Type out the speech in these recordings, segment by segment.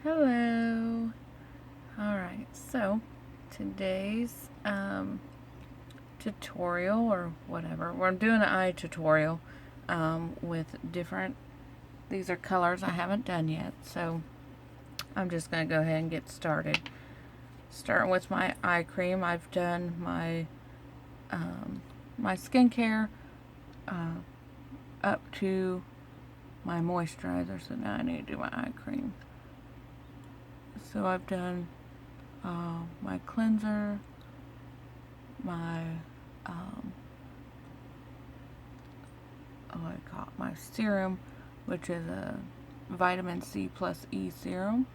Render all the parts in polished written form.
Hello. Alright, so today's tutorial or whatever, we're doing an eye tutorial with different, these are colors I haven't done yet, so I'm just going to go ahead and get started. Starting with my eye cream, I've done my my skincare up to my moisturizer, so now I need to do my eye cream. So I've done my cleanser, my my serum, which is a vitamin C plus E serum,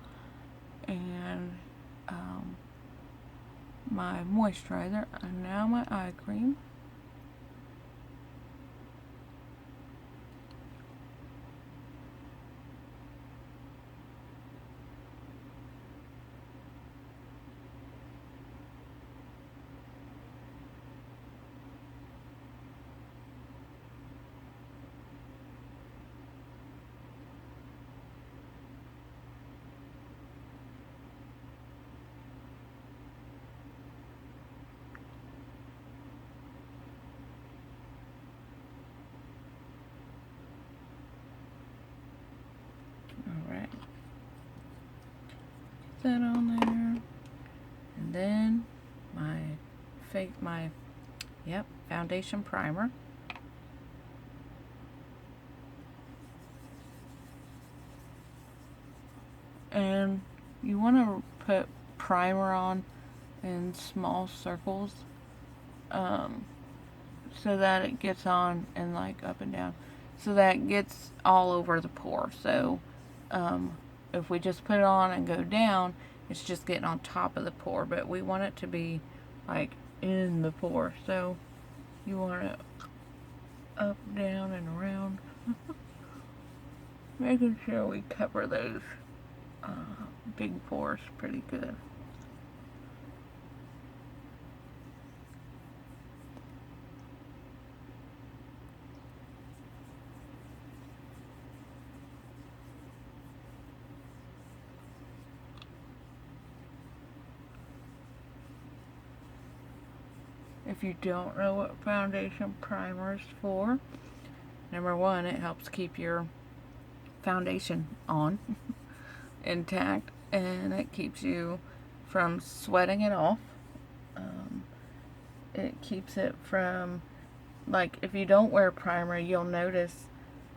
and my moisturizer, and now my eye cream. Alright. Get that on there. And then my foundation primer. And you want to put primer on in small circles so that it gets on and like up and down, so that it gets all over the pore. So if we just put it on and go down, it's just getting on top of the pore, but we want it to be like in the pore, so you want it up, down, and around. Making sure we cover those big pores pretty good. If you don't know what foundation primer is for, number one, it helps keep your foundation on intact, and it keeps you from sweating it off. It keeps it from, like, if you don't wear primer, you'll notice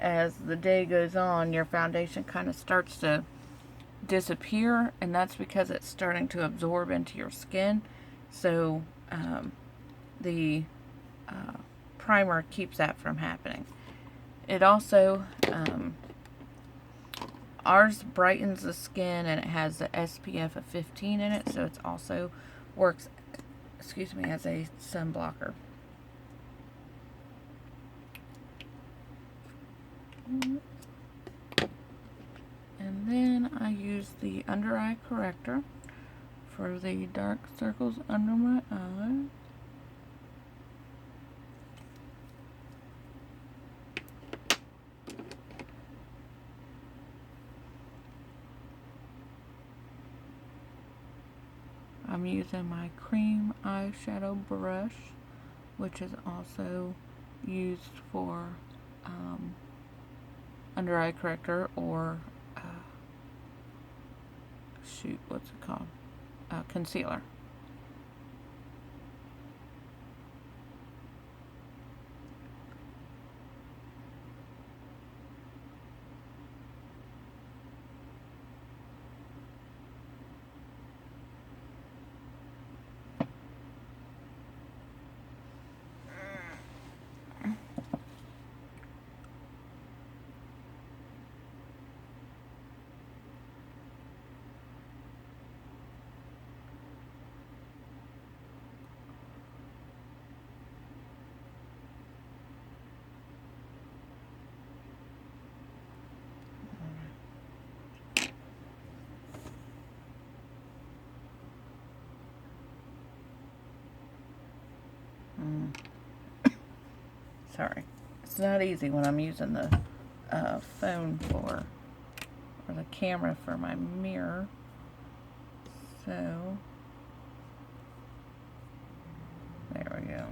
as the day goes on, your foundation kind of starts to disappear, and that's because it's starting to absorb into your skin. So the primer keeps that from happening. It also ours brightens the skin, and it has the SPF of 15 in it, so it also works, as a sun blocker. And then I use the under eye corrector for the dark circles under my eye. I'm using my cream eyeshadow brush, which is also used for under eye corrector, or what's it called? Concealer. Sorry. It's not easy when I'm using the phone for or the camera for my mirror. So there we go.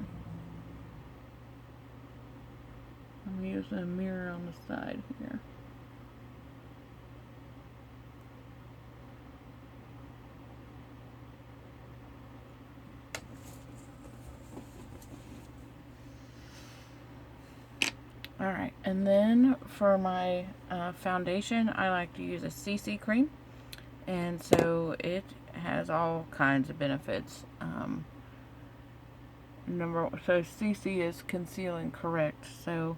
I'm using a mirror on the side here. Alright, and then for my foundation, I like to use a CC cream. And so it has all kinds of benefits. So CC is conceal and correct. So,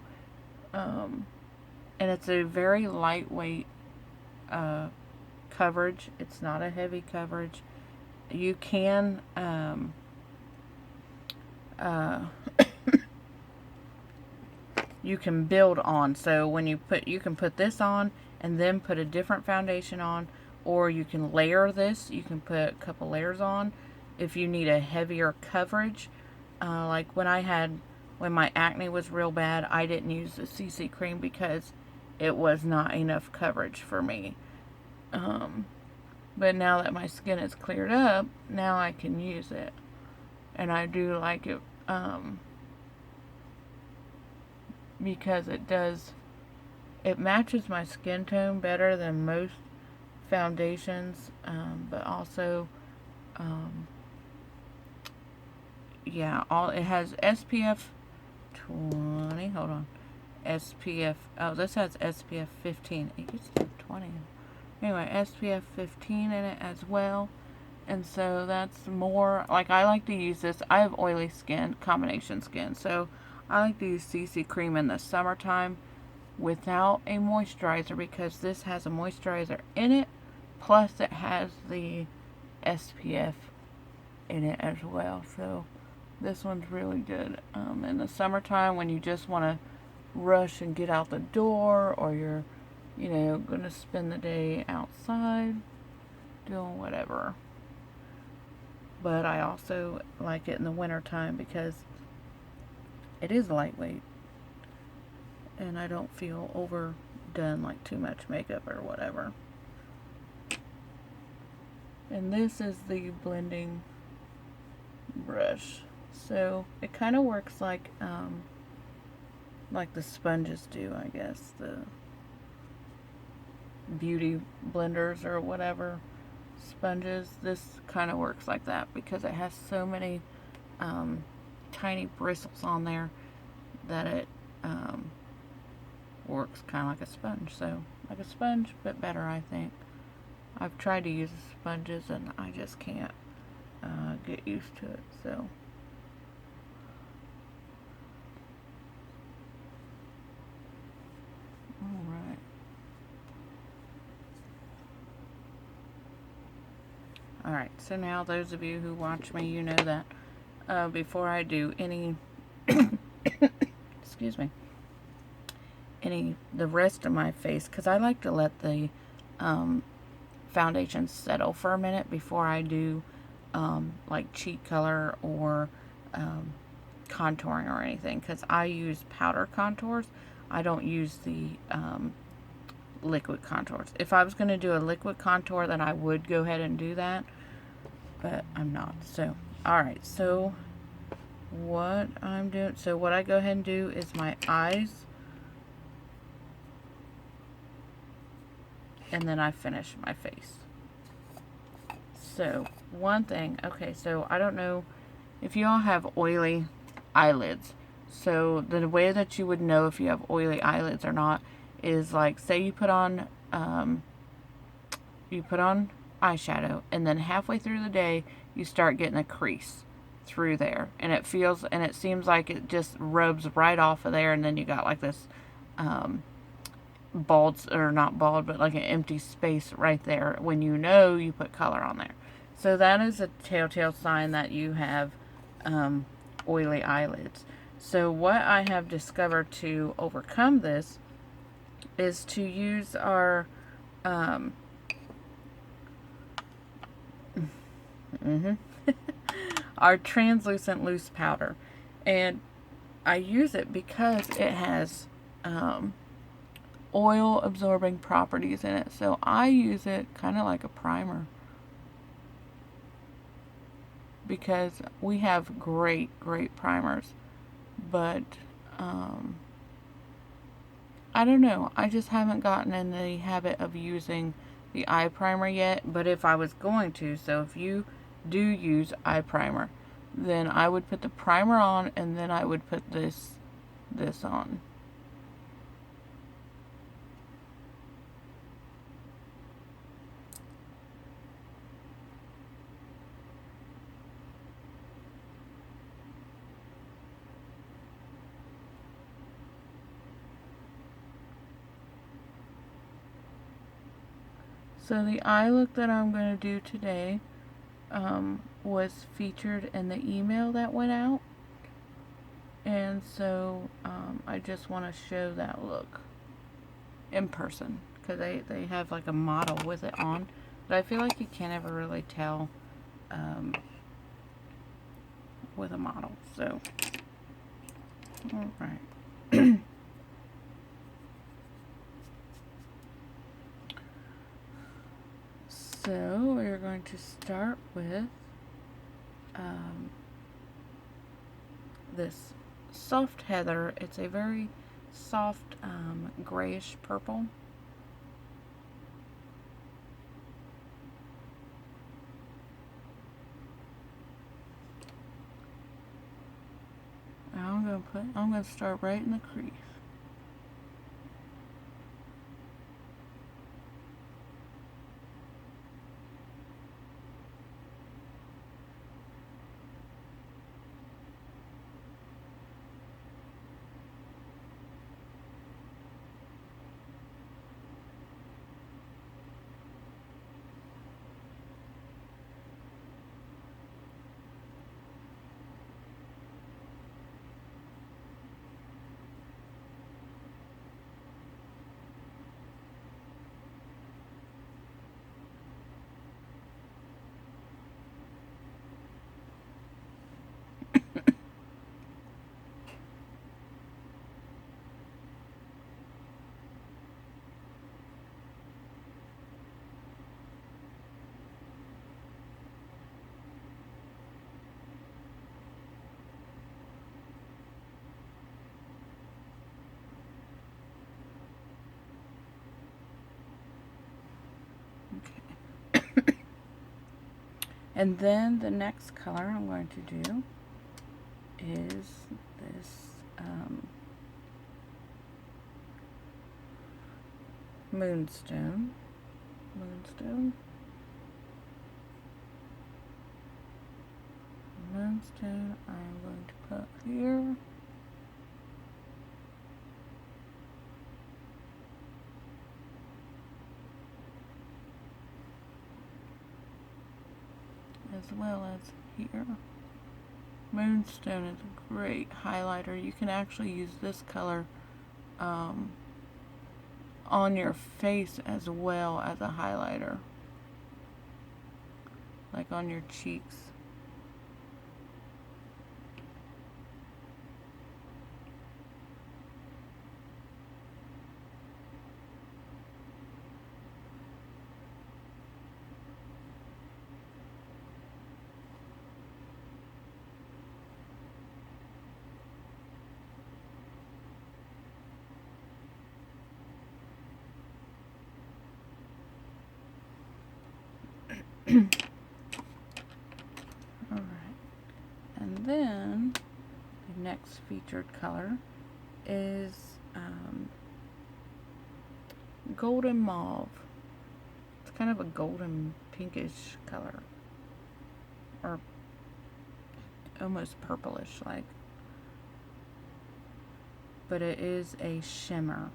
and it's a very lightweight coverage. It's not a heavy coverage. You can you can build on. So when you can put this on and then put a different foundation on, or you can layer this. You can put a couple layers on if you need a heavier coverage. Like when my acne was real bad, I didn't use the CC cream because it was not enough coverage for me. But now that my skin is cleared up, now I can use it. And I do like it because it matches my skin tone better than most foundations, but also yeah, it has SPF 20, hold on, SPF, oh, this has SPF 15, it used to have 20, anyway, SPF 15 in it as well. And so that's more, like, I like to use this. I have oily skin, combination skin, so I like to use CC cream in the summertime without a moisturizer, because this has a moisturizer in it, plus it has the SPF in it as well. So this one's really good in the summertime when you just want to rush and get out the door, or you're, you know, gonna spend the day outside doing whatever. But I also like it in the winter time because it is lightweight and I don't feel overdone, like too much makeup or whatever. And this is the blending brush. So it kind of works like the sponges do, I guess, the beauty blenders or whatever sponges. This kind of works like that because it has so many tiny bristles on there that it works kind of like a sponge. So like a sponge, but better, I think. I've tried to use sponges and I just can't get used to it. So alright. Alright, so now those of you who watch me, you know that before I do any excuse me, the rest of my face, because I like to let the foundation settle for a minute before I do like cheek color or contouring or anything, because I use powder contours. I don't use the liquid contours. If I was going to do a liquid contour, then I would go ahead and do that, but I'm not. So alright, so what I'm doing, so what I go ahead and do is my eyes, and then I finish my face. So one thing, okay, so I don't know if you all have oily eyelids. So the way that you would know if you have oily eyelids or not is, like, say you put on eyeshadow, and then halfway through the day you start getting a crease through there, and it seems like it just rubs right off of there, and then you got like this bald, or not bald, but like an empty space right there when you know you put color on there. So that is a telltale sign that you have oily eyelids. So what I have discovered to overcome this is to use our our translucent loose powder, and I use it because it has oil absorbing properties in it. So I use it kind of like a primer, because we have great primers, but I don't know, I just haven't gotten in the habit of using the eye primer yet. But if I was going to, so if you do use eye primer, then I would put the primer on and then I would put this on. So the eye look that I'm going to do today was featured in the email that went out. And so I just want to show that look in person, because they have like a model with it on. But I feel like you can't ever really tell with a model. So, alright. So we're going to start with this soft heather. It's a very soft grayish purple. Now I'm gonna start right in the crease. And then the next color I'm going to do is this moonstone. Moonstone I'm going to put here. As well as here. Moonstone is a great highlighter. You can actually use this color on your face as well as a highlighter, like on your cheeks. Alright, and then the next featured color is golden mauve. It's kind of a golden pinkish color, or almost purplish like, but it is a shimmer,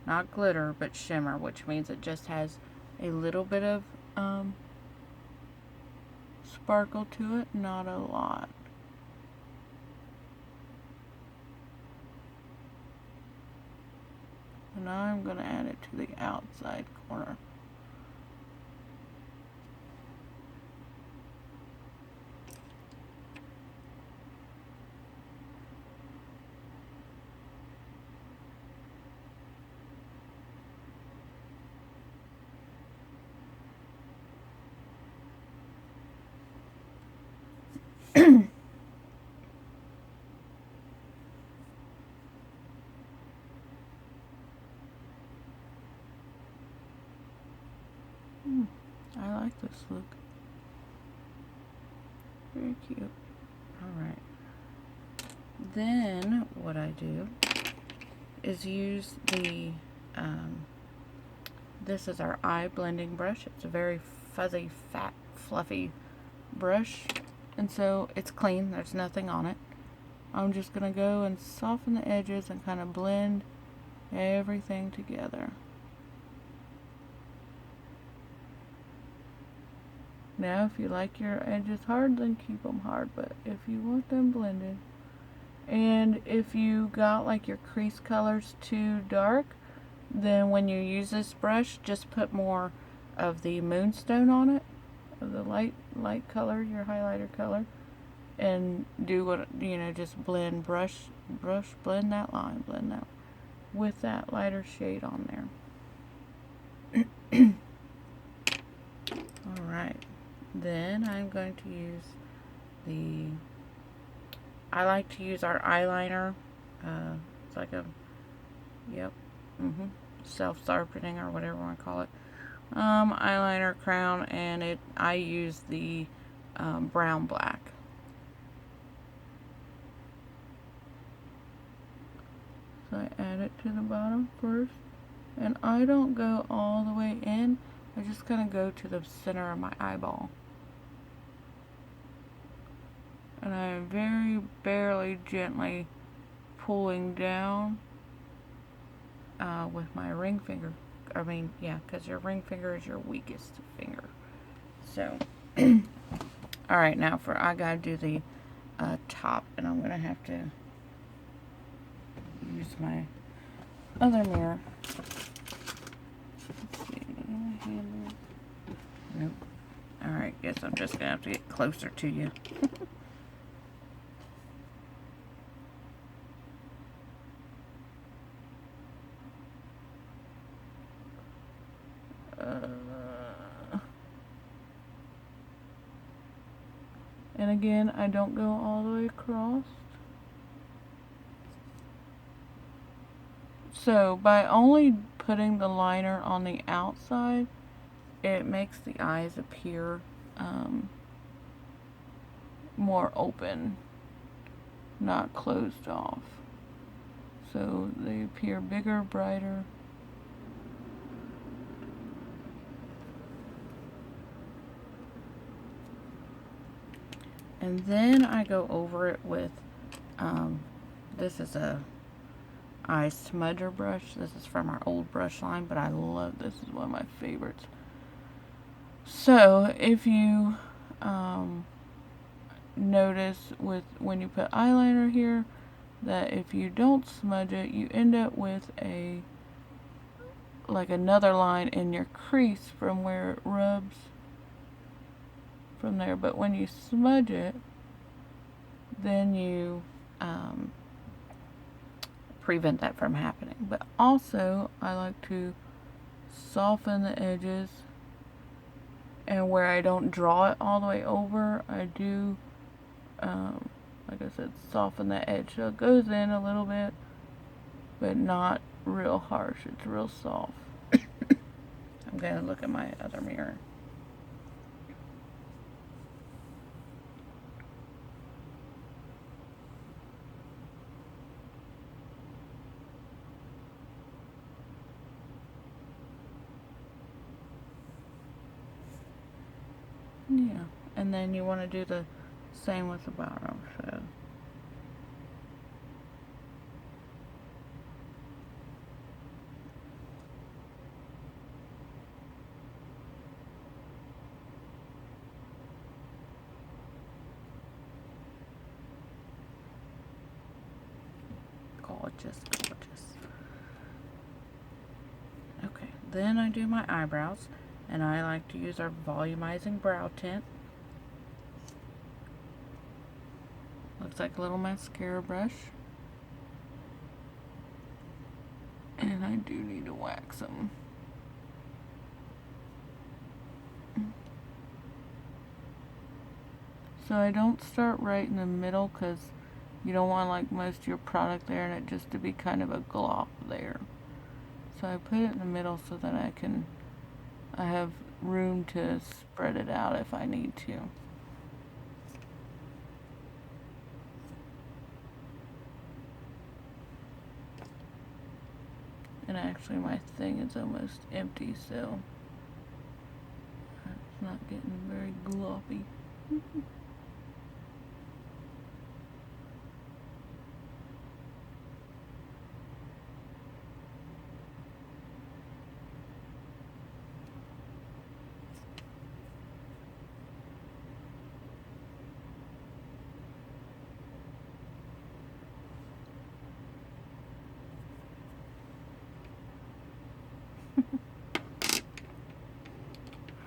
not glitter, but shimmer, which means it just has a little bit of sparkle to it, not a lot. And now I'm going to add it to the outside corner. I like this look. Very cute. Alright. Then what I do is use the, this is our eye blending brush. It's a very fuzzy, fat, fluffy brush. And so it's clean. There's nothing on it. I'm just going to go and soften the edges and kind of blend everything together. Now, if you like your edges hard, then keep them hard. But if you want them blended, and if you got like your crease colors too dark, then when you use this brush, just put more of the moonstone on it, of the light color, your highlighter color, and do what, you know, just blend, brush, blend that line, blend that with that lighter shade on there. Alright, then I'm going to use I like to use our eyeliner. It's like a, yep, self-sharpening or whatever you want to call it. Eyeliner crown, and I use the brown black. So I add it to the bottom first, and I don't go all the way in. I just kind of go to the center of my eyeball. And I'm very barely gently pulling down with my ring finger. I mean, yeah, because your ring finger is your weakest finger. So, alright, now I gotta do the top, and I'm gonna have to use my other mirror. Let's see, nope. Alright, guess I'm just gonna have to get closer to you. And again, I don't go all the way across. So by only putting the liner on the outside, it makes the eyes appear more open, not closed off. So they appear bigger, brighter. And then I go over it with, this is a eye smudger brush. This is from our old brush line, but I love this. Is one of my favorites. So if you notice when you put eyeliner here, that if you don't smudge it, you end up with like another line in your crease from where it rubs from there. But when you smudge it, then you prevent that from happening. But also, I like to soften the edges, and where I don't draw it all the way over, I do, like I said, soften the edge. So it goes in a little bit, but not real harsh. It's real soft. I'm going to look at my other mirror. Yeah, and then you want to do the same with the bottom. So gorgeous, gorgeous. Okay, then I do my eyebrows, and I like to use our volumizing brow tint. Looks like a little mascara brush. And I do need to wax them. So I don't start right in the middle because you don't want like most of your product there and it just to be kind of a glop there. So I put it in the middle so that I have room to spread it out if I need to. And actually my thing is almost empty, so it's not getting very gloppy.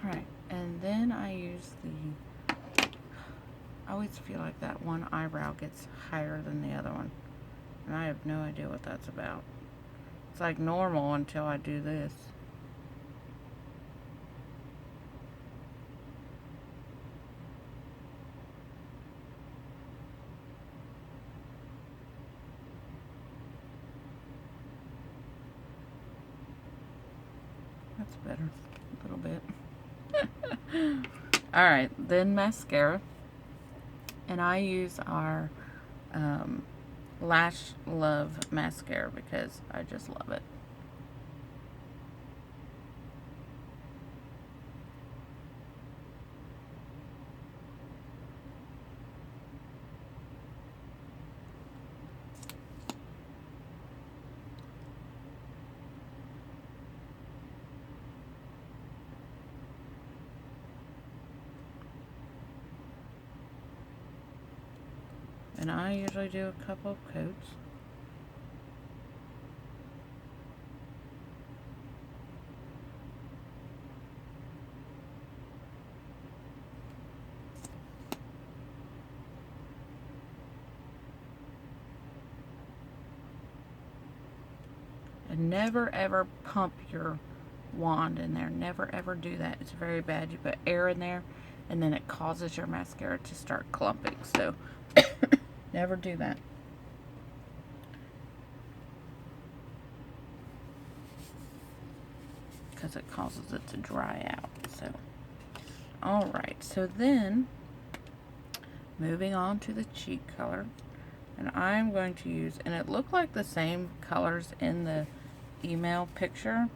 Alright, and then I use I always feel like that one eyebrow gets higher than the other one. And I have no idea what that's about. It's like normal until I do this. That's better. A little bit. Alright, then mascara. And I use our Lash Love mascara because I just love it. And I usually do a couple of coats. And never ever pump your wand in there. Never ever do that. It's very bad. You put air in there and then it causes your mascara to start clumping. So never do that. Because it causes it to dry out. So, alright. So then, moving on to the cheek color. And I'm going to use, and it looked like the same colors in the email picture,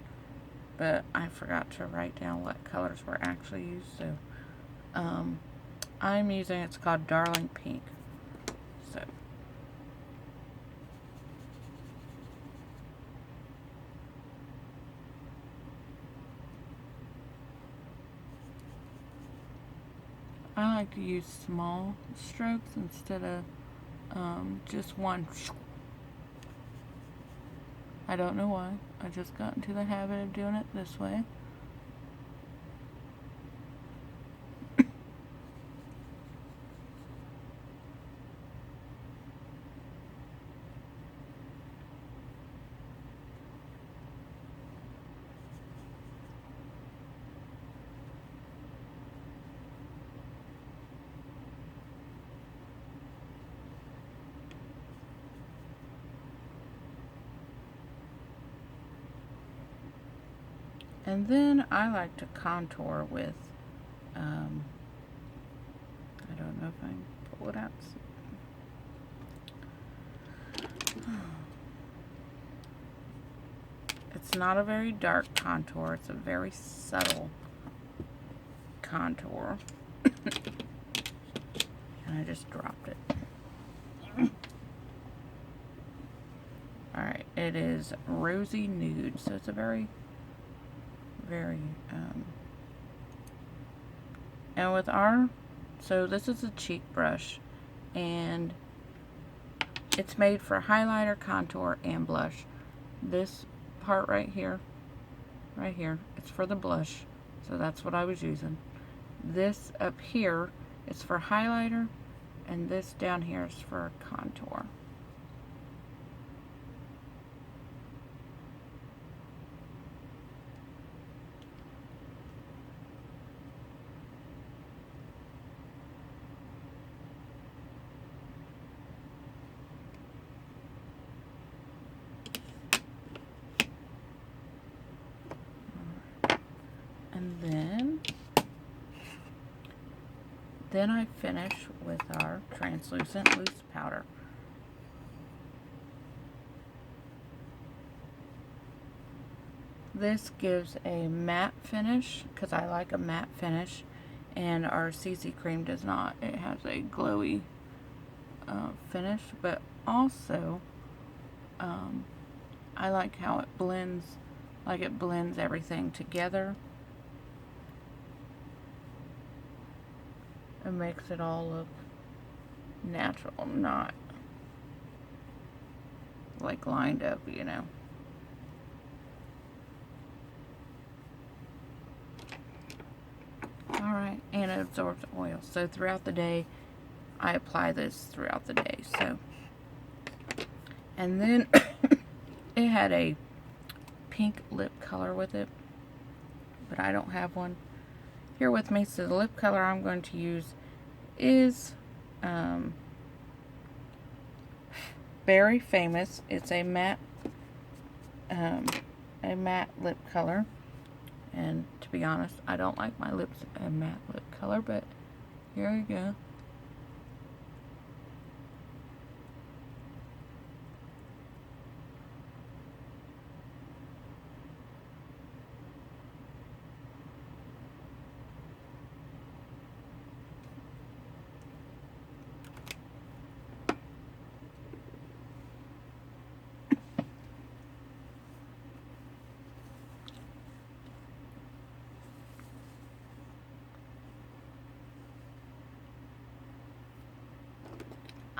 but I forgot to write down what colors were actually used. So, I'm using, it's called Darling Pink. So, I like to use small strokes instead of just one. I don't know why. I just got into the habit of doing it this way. And then I like to contour with, I don't know if I can pull it out. It's not a very dark contour, it's a very subtle contour. And I just dropped it. Alright, it is Rosy Nude, so it's a very and with our, so this is a cheek brush, and it's made for highlighter, contour, and blush. This part right here, it's for the blush, so that's what I was using. This up here is for highlighter, and this down here is for contour. Then I finish with our translucent loose powder. This gives a matte finish, because I like a matte finish, and our CC cream does not. It has a glowy finish, but also I like how it blends, like it blends everything together. It makes it all look natural, not like lined up, you know. Alright, and it absorbs oil. So throughout the day, I apply this throughout the day. So, and then it had a pink lip color with it, but I don't have one here with me. So the lip color I'm going to use is very famous. It's a matte lip color, and to be honest, I don't like my lips a matte lip color, but here we go.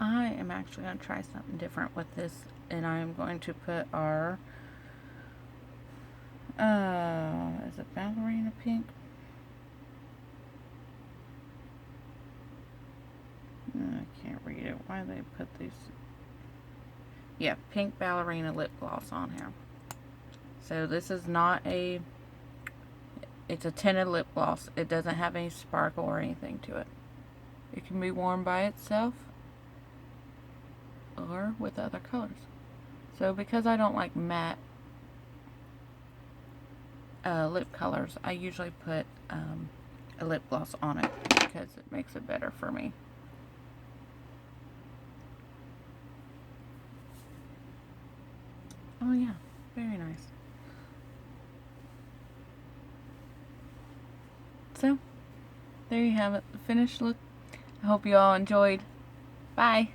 I am actually going to try something different with this, and I am going to put our, is it Ballerina pink? I can't read it. Why they put these? Yeah, pink Ballerina lip gloss on here. So this is not a, it's a tinted lip gloss. It doesn't have any sparkle or anything to it. It can be worn by itself or with other colors. So because I don't like matte lip colors, I usually put a lip gloss on it because it makes it better for me. Oh yeah, very nice. So, there you have it, the finished look. I hope you all enjoyed. Bye.